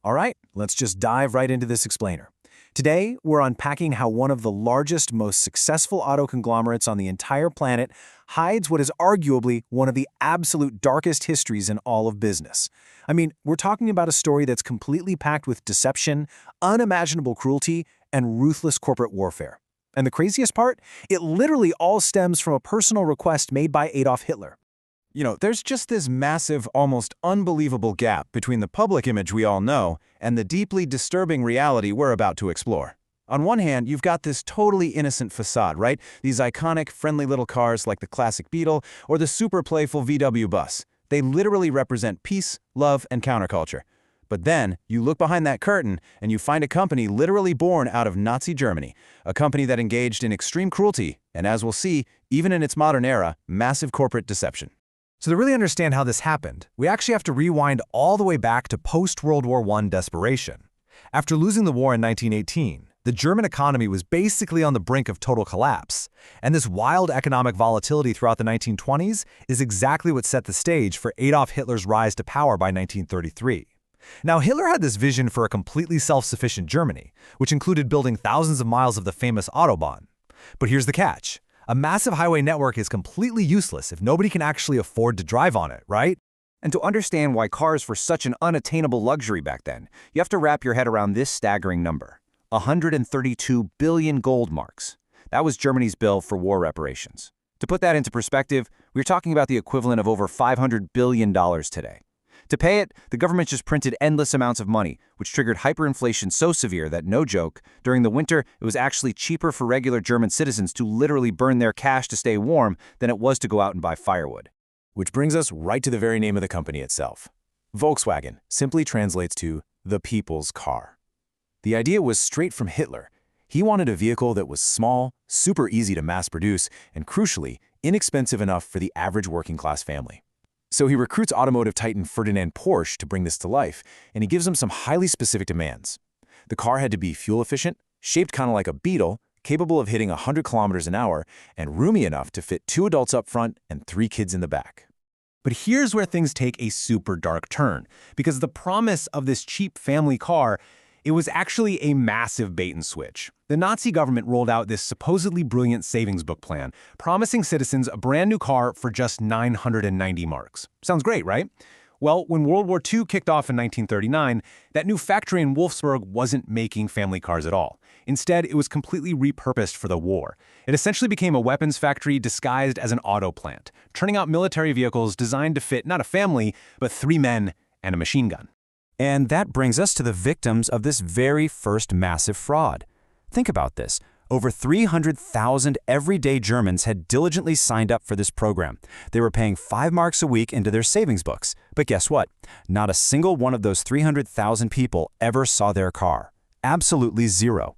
All right, let's just dive right into this explainer. Today, we're unpacking how one of the largest, most successful auto conglomerates on the entire planet hides what is arguably one of the absolute darkest histories in all of business. I mean, we're talking about a story that's completely packed with deception, unimaginable cruelty, and ruthless corporate warfare. And the craziest part? It literally all stems from a personal request made by Adolf Hitler. There's just this massive, almost unbelievable gap between the public image we all know and the deeply disturbing reality we're about to explore. On one hand, you've got this totally innocent facade, right? These iconic, friendly little cars like the classic Beetle or the super playful VW bus. They literally represent peace, love, and counterculture. But then, you look behind that curtain and you find a company literally born out of Nazi Germany, a company that engaged in extreme cruelty and, as we'll see, even in its modern era, massive corporate deception. So to really understand how this happened, we actually have to rewind all the way back to post-World War I desperation. After losing the war in 1918, the German economy was basically on the brink of total collapse, and this wild economic volatility throughout the 1920s is exactly what set the stage for Adolf Hitler's rise to power by 1933. Now, Hitler had this vision for a completely self-sufficient Germany, which included building thousands of miles of the famous Autobahn. But here's the catch. A massive highway network is completely useless if nobody can actually afford to drive on it, right? And to understand why cars were such an unattainable luxury back then, you have to wrap your head around this staggering number: 132 billion gold marks. That was Germany's bill for war reparations. To put that into perspective, we're talking about the equivalent of over $500 billion today. To pay it, the government just printed endless amounts of money, which triggered hyperinflation so severe that, no joke, during the winter, it was actually cheaper for regular German citizens to literally burn their cash to stay warm than it was to go out and buy firewood. Which brings us right to the very name of the company itself. Volkswagen simply translates to the people's car. The idea was straight from Hitler. He wanted a vehicle that was small, super easy to mass produce, and crucially, inexpensive enough for the average working-class family. So he recruits automotive titan Ferdinand Porsche to bring this to life, and he gives him some highly specific demands. The car had to be fuel-efficient, shaped kind of like a Beetle, capable of hitting 100 kilometers an hour, and roomy enough to fit 2 adults up front and 3 kids in the back. But here's where things take a super dark turn, because the promise of this cheap family car, it was actually a massive bait and switch. The Nazi government rolled out this supposedly brilliant savings book plan, promising citizens a brand new car for just 990 marks. Sounds great, right? Well, when World War II kicked off in 1939, that new factory in Wolfsburg wasn't making family cars at all. Instead, it was completely repurposed for the war. It essentially became a weapons factory disguised as an auto plant, turning out military vehicles designed to fit not a family, but 3 men and a machine gun. And that brings us to the victims of this very first massive fraud. Think about this. Over 300,000 everyday Germans had diligently signed up for this program. They were paying 5 marks a week into their savings books. But guess what? Not a single one of those 300,000 people ever saw their car. Absolutely zero.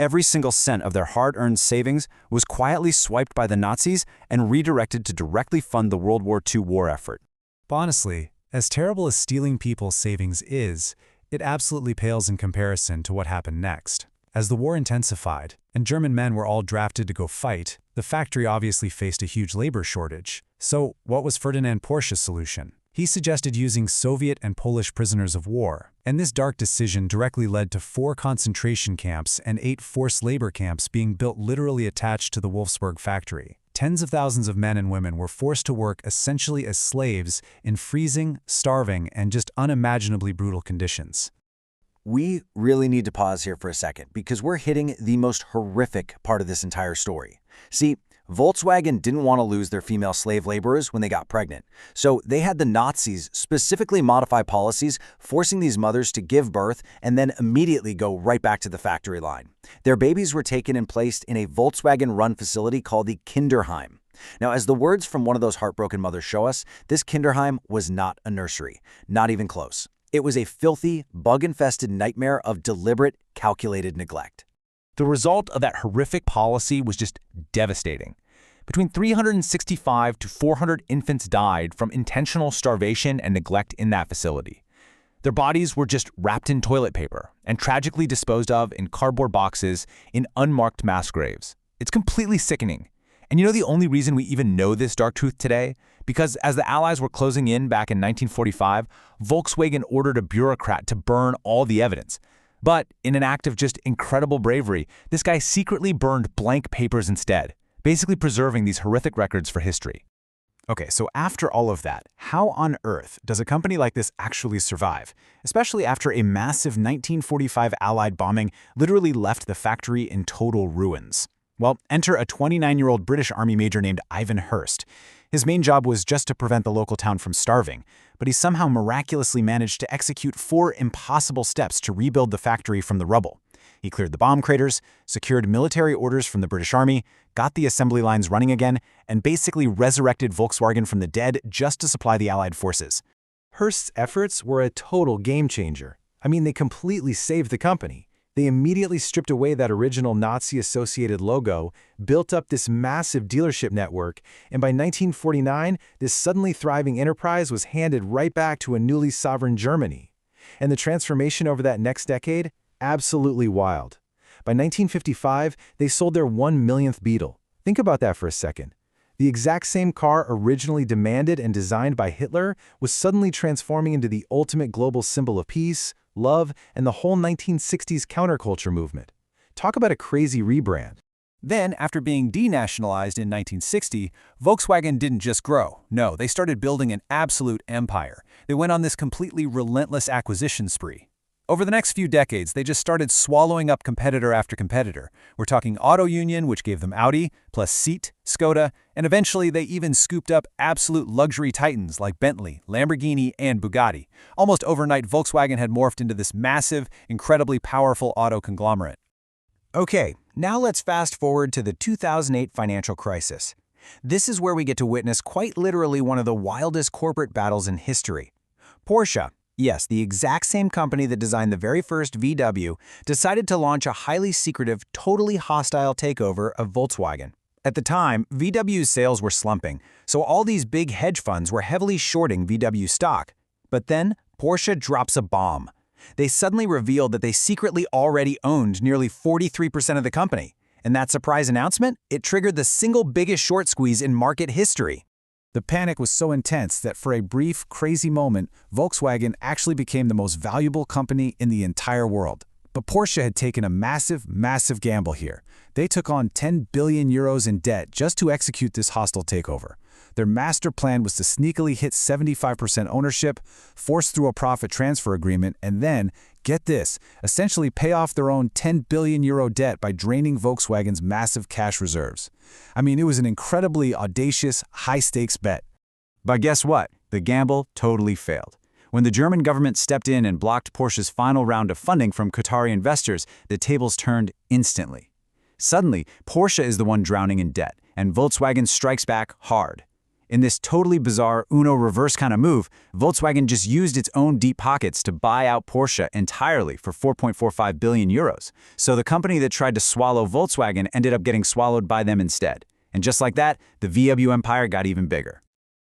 Every single cent of their hard-earned savings was quietly swiped by the Nazis and redirected to directly fund the World War II war effort. But honestly, as terrible as stealing people's savings is, it absolutely pales in comparison to what happened next. As the war intensified, and German men were all drafted to go fight, the factory obviously faced a huge labor shortage. So, what was Ferdinand Porsche's solution? He suggested using Soviet and Polish prisoners of war, and this dark decision directly led to 4 concentration camps and 8 forced labor camps being built literally attached to the Wolfsburg factory. Tens of thousands of men and women were forced to work essentially as slaves in freezing, starving, and just unimaginably brutal conditions. We really need to pause here for a second because we're hitting the most horrific part of this entire story. See, Volkswagen didn't want to lose their female slave laborers when they got pregnant, so they had the Nazis specifically modify policies forcing these mothers to give birth and then immediately go right back to the factory line. Their babies were taken and placed in a Volkswagen-run facility called the Kinderheim. Now, as the words from one of those heartbroken mothers show us, this Kinderheim was not a nursery, not even close. It was a filthy, bug-infested nightmare of deliberate, calculated neglect. The result of that horrific policy was just devastating. Between 365 to 400 infants died from intentional starvation and neglect in that facility. Their bodies were just wrapped in toilet paper and tragically disposed of in cardboard boxes in unmarked mass graves. It's completely sickening. And you know the only reason we even know this dark truth today? Because as the Allies were closing in back in 1945, Volkswagen ordered a bureaucrat to burn all the evidence. But in an act of just incredible bravery, this guy secretly burned blank papers instead, basically preserving these horrific records for history. Okay, so after all of that, how on earth does a company like this actually survive, especially after a massive 1945 Allied bombing literally left the factory in total ruins? Well, enter a 29-year-old British Army major named Ivan Hurst. His main job was just to prevent the local town from starving, but he somehow miraculously managed to execute 4 impossible steps to rebuild the factory from the rubble. He cleared the bomb craters, secured military orders from the British Army, got the assembly lines running again, and basically resurrected Volkswagen from the dead just to supply the Allied forces. Hearst's efforts were a total game changer. I mean, they completely saved the company. They immediately stripped away that original Nazi-associated logo, built up this massive dealership network, and by 1949, this suddenly thriving enterprise was handed right back to a newly sovereign Germany. And the transformation over that next decade? Absolutely wild. By 1955, they sold their 1 millionth Beetle. Think about that for a second. The exact same car originally demanded and designed by Hitler was suddenly transforming into the ultimate global symbol of peace, love, and the whole 1960s counterculture movement. Talk about a crazy rebrand. Then, after being denationalized in 1960, Volkswagen didn't just grow. No, they started building an absolute empire. They went on this completely relentless acquisition spree. Over the next few decades, they just started swallowing up competitor after competitor. We're talking Auto Union, which gave them Audi, plus Seat, Skoda, and eventually they even scooped up absolute luxury titans like Bentley, Lamborghini, and Bugatti. Almost overnight, Volkswagen had morphed into this massive, incredibly powerful auto conglomerate. Okay, now let's fast forward to the 2008 financial crisis. This is where we get to witness quite literally one of the wildest corporate battles in history. Porsche, yes, the exact same company that designed the very first VW, decided to launch a highly secretive, totally hostile takeover of Volkswagen. At the time, VW's sales were slumping, so all these big hedge funds were heavily shorting VW stock. But then, Porsche drops a bomb. They suddenly revealed that they secretly already owned nearly 43% of the company. And that surprise announcement, it triggered the single biggest short squeeze in market history. The panic was so intense that for a brief, crazy moment, Volkswagen actually became the most valuable company in the entire world. But Porsche had taken a massive gamble here. They took on 10 billion euros in debt just to execute this hostile takeover. Their master plan was to sneakily hit 75% ownership, force through a profit transfer agreement, and then, get this, essentially pay off their own 10 billion euro debt by draining Volkswagen's massive cash reserves. I mean, it was an incredibly audacious, high-stakes bet. But guess what? The gamble totally failed. When the German government stepped in and blocked Porsche's final round of funding from Qatari investors, the tables turned instantly. Suddenly, Porsche is the one drowning in debt, and Volkswagen strikes back hard. In this totally bizarre Uno reverse kind of move, Volkswagen just used its own deep pockets to buy out Porsche entirely for 4.45 billion euros. So the company that tried to swallow Volkswagen ended up getting swallowed by them instead. And just like that, the VW empire got even bigger.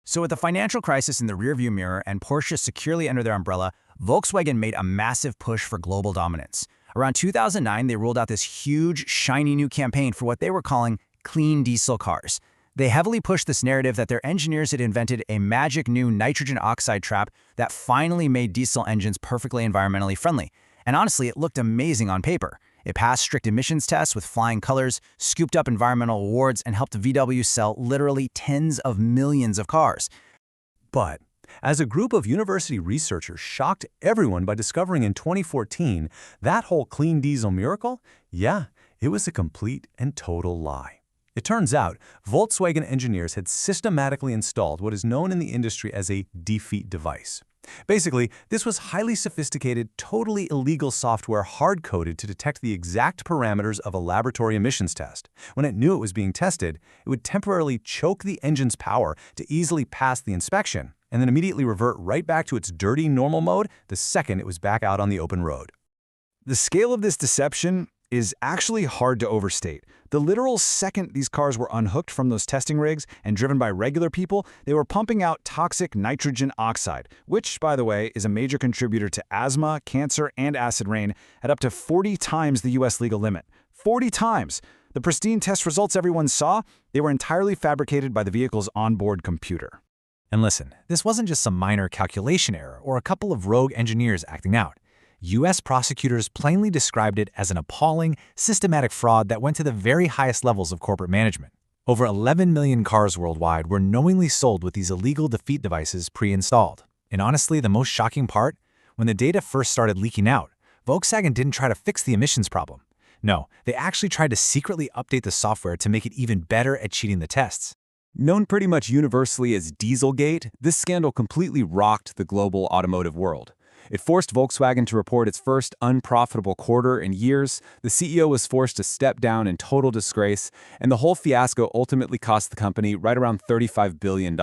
So with the financial crisis in the rearview mirror and Porsche securely under their umbrella, Volkswagen made a massive push for global dominance. Around 2009, they rolled out this huge, shiny new campaign for what they were calling clean diesel cars. They heavily pushed this narrative that their engineers had invented a magic new nitrogen oxide trap that finally made diesel engines perfectly environmentally friendly. And honestly, it looked amazing on paper. It passed strict emissions tests with flying colors, scooped up environmental awards, and helped VW sell literally tens of millions of cars. But as a group of university researchers shocked everyone by discovering in 2014 that whole clean diesel miracle, yeah, it was a complete and total lie. It turns out, Volkswagen engineers had systematically installed what is known in the industry as a defeat device. Basically, this was highly sophisticated, totally illegal software hard-coded to detect the exact parameters of a laboratory emissions test. When it knew it was being tested, it would temporarily choke the engine's power to easily pass the inspection, and then immediately revert right back to its dirty normal mode the second it was back out on the open road. The scale of this deception is actually hard to overstate. The literal second these cars were unhooked from those testing rigs and driven by regular people, they were pumping out toxic nitrogen oxide, which, by the way, is a major contributor to asthma, cancer, and acid rain at up to 40 times the US legal limit. 40 times! The pristine test results everyone saw, they were entirely fabricated by the vehicle's onboard computer. And listen, this wasn't just some minor calculation error or a couple of rogue engineers acting out. U.S. prosecutors plainly described it as an appalling, systematic fraud that went to the very highest levels of corporate management. Over 11 million cars worldwide were knowingly sold with these illegal defeat devices pre-installed. And honestly, the most shocking part? When the data first started leaking out, Volkswagen didn't try to fix the emissions problem. No, they actually tried to secretly update the software to make it even better at cheating the tests. Known pretty much universally as Dieselgate, this scandal completely rocked the global automotive world. It forced Volkswagen to report its first unprofitable quarter in years, the CEO was forced to step down in total disgrace, and the whole fiasco ultimately cost the company right around $35 billion.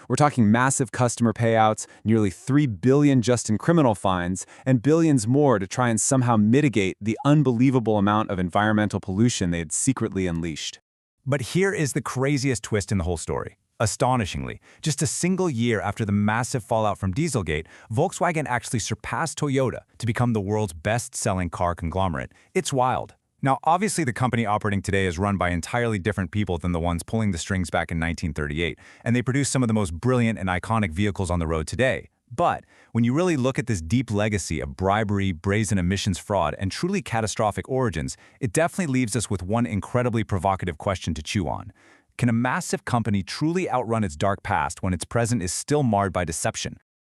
We're talking massive customer payouts, nearly $3 billion just in criminal fines, and billions more to try and somehow mitigate the unbelievable amount of environmental pollution they had secretly unleashed. But here is the craziest twist in the whole story. Astonishingly, just a single year after the massive fallout from Dieselgate, Volkswagen actually surpassed Toyota to become the world's best-selling car conglomerate. It's wild. Now, obviously, the company operating today is run by entirely different people than the ones pulling the strings back in 1938, and they produce some of the most brilliant and iconic vehicles on the road today. But when you really look at this deep legacy of bribery, brazen emissions fraud, and truly catastrophic origins, it definitely leaves us with one incredibly provocative question to chew on. Can a massive company truly outrun its dark past when its present is still marred by deception,